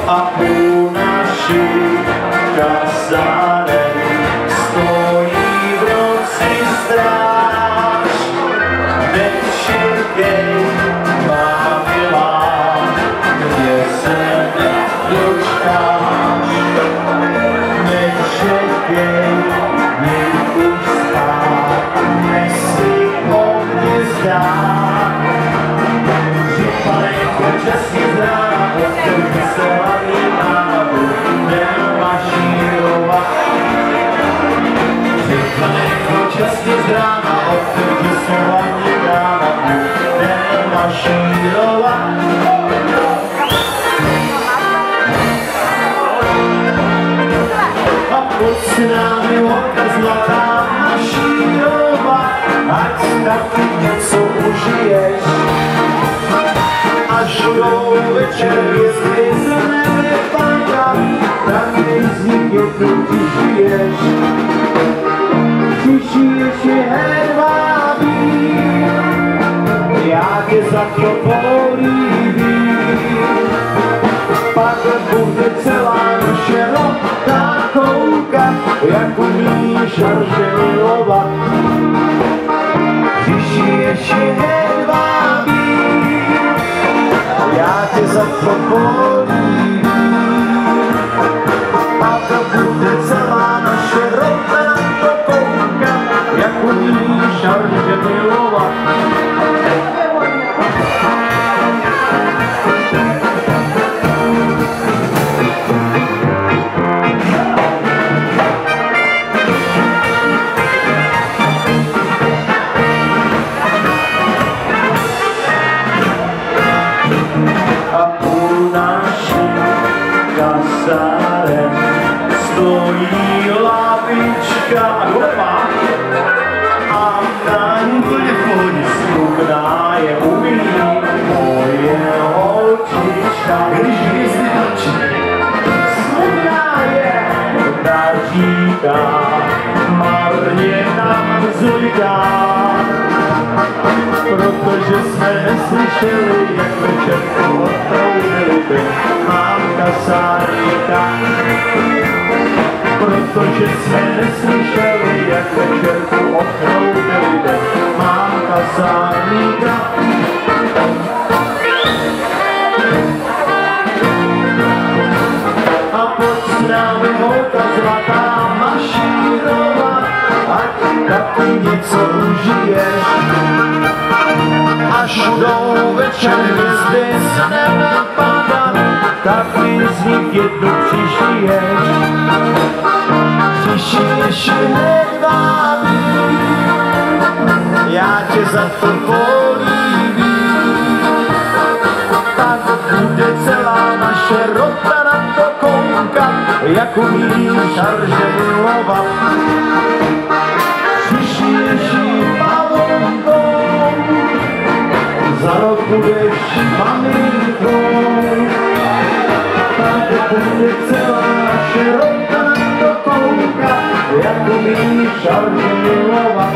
A u našich kasáren stojí v noci stráž. Nečekej, má milá, kde se nedočkáš. Nečekej, mě už spát, než si o mě zdá. Připanejko časný zrát, odkud se hlavní nábu, nemáš šírovat. Připanejko časný zrát, odkud se hlavní nábu, nemáš šírovat. A pojď si námi holka zlatá šírovat, ať taky něco užiješ. Až budou večer hvězdy z nebe padat, tak z nich jednou ty žiješ. Ty žiješ je hedvábí, já tě za to políbím. Pak bude celá naše rota koukat, jak umíš harže milovat. Ty žiješ je hedvábí, já tě za to políbím. A to bude celá naše rota na to koukat, jak umíš harže milovat. Kasáren stojí lavička a dolepá a na ní plně v pohodě smutná je umilý moje holčička. Když hvězdy točí, smutná je, ta říká, marně nám zujká. Protože jsme neslyšeli, jak večerku odproudili by mámka Sárníka. Protože jsme neslyšeli, jak večerku odproudili by mámka Sárníka. A pojď s námi holka zlatá mašírovat, ať taky něco užiješ. Až budou večer hvězdy z nebe padat, tak z nich jednu přižiješ. Přižiješ je hedvábí, já tě za to políbím. Tak bude celá naše rota na to koukat, jak umíš harže milovat. Přižiješ ji pavonkou, za rok budeš maminkou. Tak bude celá naše rota na to koukat, jak umíš harže milovat.